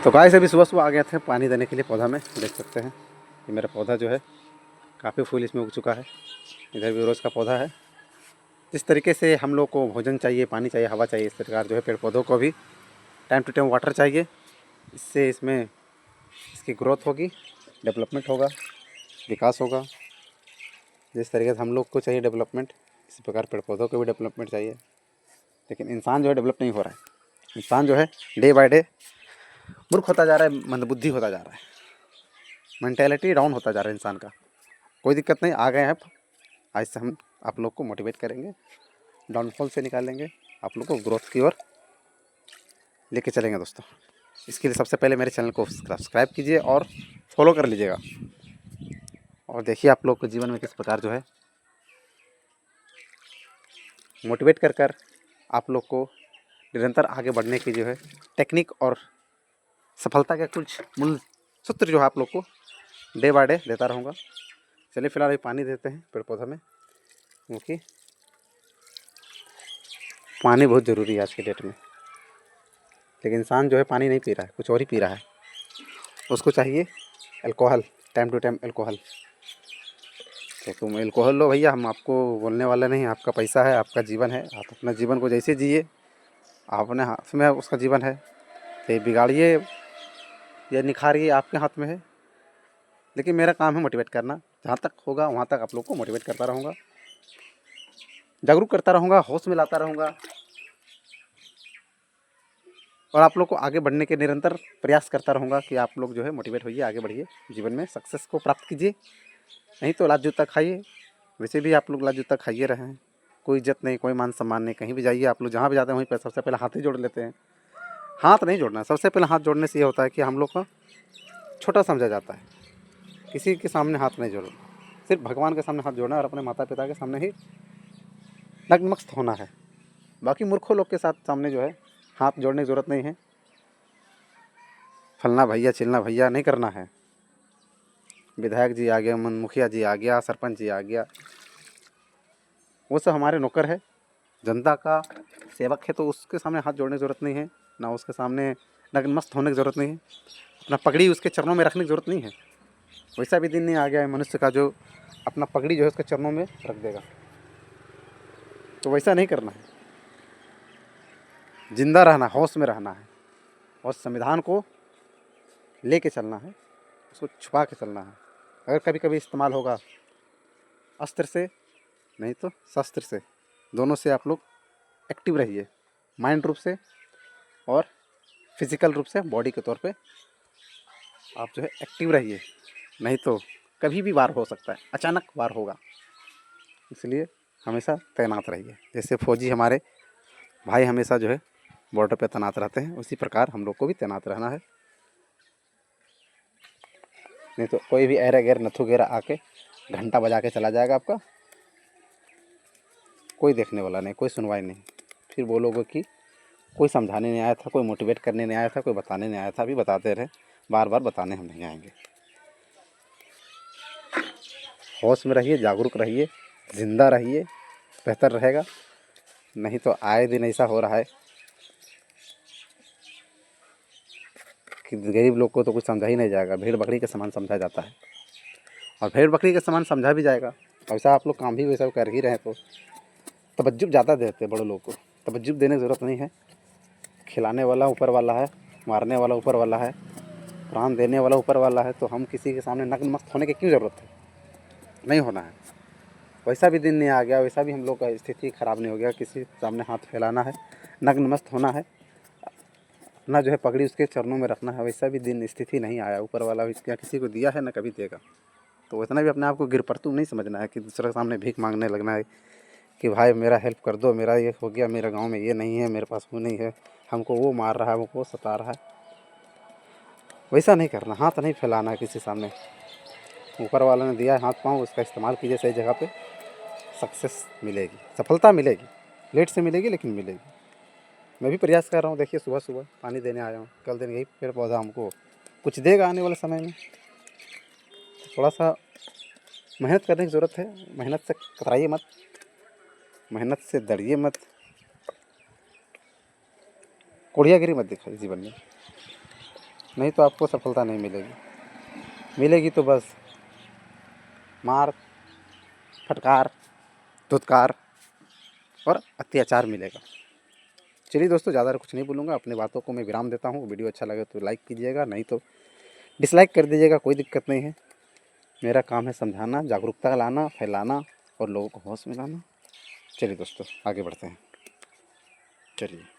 तो गाइस अभी सुबह सुबह आ गए थे पानी देने के लिए पौधा में। देख सकते हैं ये मेरा पौधा जो है काफ़ी फूल इसमें उग चुका है। इधर भी रोज़ का पौधा है। जिस तरीके से हम लोग को भोजन चाहिए, पानी चाहिए, हवा चाहिए, इस प्रकार जो है पेड़ पौधों को भी टाइम टू टाइम वाटर चाहिए। इससे इसमें इसकी ग्रोथ होगी, डेवलपमेंट होगा, विकास होगा। जिस तरीके से हम लोग को चाहिए डेवलपमेंट, इसी प्रकार पेड़ पौधों को भी डेवलपमेंट चाहिए। लेकिन इंसान जो है डेवलप नहीं हो रहा है। इंसान जो है डे बाय डे मूर्ख होता जा रहा है, मंदबुद्धि होता जा रहा है, मेंटेलिटी डाउन होता जा रहा है इंसान का। कोई दिक्कत नहीं, आ गए हैं अब। आज से हम आप लोग को मोटिवेट करेंगे, डाउनफॉल से निकालेंगे, आप लोग को ग्रोथ की ओर लेके चलेंगे दोस्तों। इसके लिए सबसे पहले मेरे चैनल को सब्सक्राइब कीजिए और फॉलो कर लीजिएगा। और देखिए आप लोग को जीवन में किस प्रकार जो है मोटिवेट कर कर आप लोग को निरंतर आगे बढ़ने की जो है टेक्निक और सफलता के कुछ मूल सूत्र जो है आप लोग को डे बाय डे देता रहूँगा। चलिए फिलहाल अभी पानी देते हैं पेड़ पौधा में, क्योंकि पानी बहुत ज़रूरी है आज के डेट में। लेकिन इंसान जो है पानी नहीं पी रहा है, कुछ और ही पी रहा है। उसको चाहिए alcohol, time to time alcohol. तो तुम अल्कोहल लो भैया, हम आपको बोलने वाले नहीं। आपका पैसा है, आपका जीवन है, आप अपना जीवन को जैसे जिए, अपने हाथ में उसका जीवन है। तो बिगाड़िए या निखारिए, आपके हाथ में है। लेकिन मेरा काम है मोटिवेट करना। जहाँ तक होगा वहाँ तक आप लोग को मोटिवेट करता रहूँगा, जागरूक करता रहूँगा, होश में लाता रहूँगा और आप लोग को आगे बढ़ने के निरंतर प्रयास करता रहूँगा कि आप लोग जो है मोटिवेट होइए, आगे बढ़िए, जीवन में सक्सेस को प्राप्त कीजिए। नहीं तो लात जूता खाइए। वैसे भी आप लोग लात जूता खाइए रहे हैं, कोई इज्जत नहीं, कोई मान सम्मान नहीं। कहीं भी जाइए आप लोग, जहाँ भी जाते हैं वहीं पर सबसे पहले हाथ ही जोड़ लेते हैं। हाथ नहीं जोड़ना, सबसे पहले हाथ जोड़ने से ये होता है कि हम लोग को छोटा समझा जाता है। किसी के सामने हाथ नहीं जोड़ना, सिर्फ भगवान के सामने हाथ जोड़ना और अपने माता पिता के सामने ही नतमस्तक होना है। बाकी मूर्खों लोग के साथ सामने जो है हाथ जोड़ने की ज़रूरत नहीं है। फलना भैया चिलना भैया नहीं करना है। विधायक जी आ गया, मुखिया जी आ गया, सरपंच जी आ गया, वो सब हमारे नौकर है, जनता का सेवक है। तो उसके सामने हाथ जोड़ने की ज़रूरत नहीं है, ना उसके सामने नतमस्तक होने की ज़रूरत नहीं है, अपना पगड़ी उसके चरणों में रखने की ज़रूरत नहीं है। वैसा भी दिन नहीं आ गया है मनुष्य का जो अपना पगड़ी जो है उसके चरणों में रख देगा। तो वैसा नहीं करना है। जिंदा रहना, होश में रहना है और संविधान को लेके चलना है, उसको छुपा के चलना है। अगर कभी कभी इस्तेमाल होगा अस्त्र से, नहीं तो शस्त्र से, दोनों से आप लोग एक्टिव रहिए, माइंड रूप से और फिजिकल रूप से, बॉडी के तौर पे आप जो है एक्टिव रहिए। नहीं तो कभी भी वार हो सकता है, अचानक वार होगा, इसलिए हमेशा तैनात रहिए। जैसे फौजी हमारे भाई हमेशा जो है बॉर्डर पे तैनात रहते हैं, उसी प्रकार हम लोग को भी तैनात रहना है। नहीं तो कोई भी ऐरा गैर नथु गैर आके घंटा बजा के चला जाएगा आपका, कोई देखने वाला नहीं, कोई सुनवाई नहीं। फिर बोलोगे कि कोई समझाने नहीं आया था, कोई मोटिवेट करने नहीं आया था, कोई बताने नहीं आया था। अभी बताते रहे, बार बार बताने हम नहीं आएंगे। होश में रहिए, जागरूक रहिए, ज़िंदा रहिए, बेहतर रहेगा। नहीं तो आए दिन ऐसा हो रहा है कि गरीब लोग को तो कुछ समझा ही नहीं जाएगा, भेड़ बकरी के समान समझा जाता है। और भेड़ बकरी के समान समझा भी जाएगा, ऐसा आप लोग काम भी वैसा कर ही रहे हैं तो तवज्जुह ज़्यादा देते हैं। बड़े लोग को तवज्जुह देने की ज़रूरत नहीं है। खिलाने वाला ऊपर वाला है, मारने वाला ऊपर वाला है, प्राण देने वाला ऊपर वाला है। तो हम किसी के सामने नतमस्तक होने की क्यों ज़रूरत है? नहीं होना है। वैसा भी दिन नहीं आ गया, वैसा भी हम लोग का स्थिति ख़राब नहीं हो गया, किसी के सामने हाथ फैलाना है, नतमस्तक होना है, ना जो है पगड़ी उसके चरणों में रखना है। वैसा भी दिन स्थिति नहीं आया। ऊपर वाला भी क्या किसी को दिया है, ना कभी देगा। तो इतना भी अपने आप को गिरपरतू नहीं समझना है कि दूसरे के सामने भीख मांगने लगना है कि भाई मेरा हेल्प कर दो, मेरा ये हो गया, मेरे गांव में ये नहीं है, मेरे पास वो नहीं है, हमको वो मार रहा है, हमको वो सता रहा है। वैसा नहीं करना, हाथ नहीं फैलाना है किसी सामने। ऊपर वाला ने दिया है हाथ पाँव, उसका इस्तेमाल कीजिए सही जगह पे, सक्सेस मिलेगी, सफलता मिलेगी। लेट से मिलेगी लेकिन मिलेगी। मैं भी प्रयास कर रहा हूँ। देखिए सुबह सुबह पानी देने आया हूँ, कल दिन यही पेड़ पौधा हमको कुछ देगा आने वाले समय में। थोड़ा सा मेहनत करने की ज़रूरत है। मेहनत से कतराइए मत, मेहनत से डरिए मत, कोढ़ियागिरी मत दिखाइए जीवन में। नहीं तो आपको सफलता नहीं मिलेगी। मिलेगी तो बस मार, फटकार, धुतकार और अत्याचार मिलेगा। चलिए दोस्तों, ज़्यादा कुछ नहीं बोलूँगा, अपनी बातों को मैं विराम देता हूँ। वीडियो अच्छा लगे तो लाइक कीजिएगा, नहीं तो डिसलाइक कर दीजिएगा, कोई दिक्कत नहीं है। मेरा काम है समझाना, जागरूकता लाना, फैलाना और लोगों को होश में लाना। चलिए दोस्तों, आगे बढ़ते हैं। चलिए।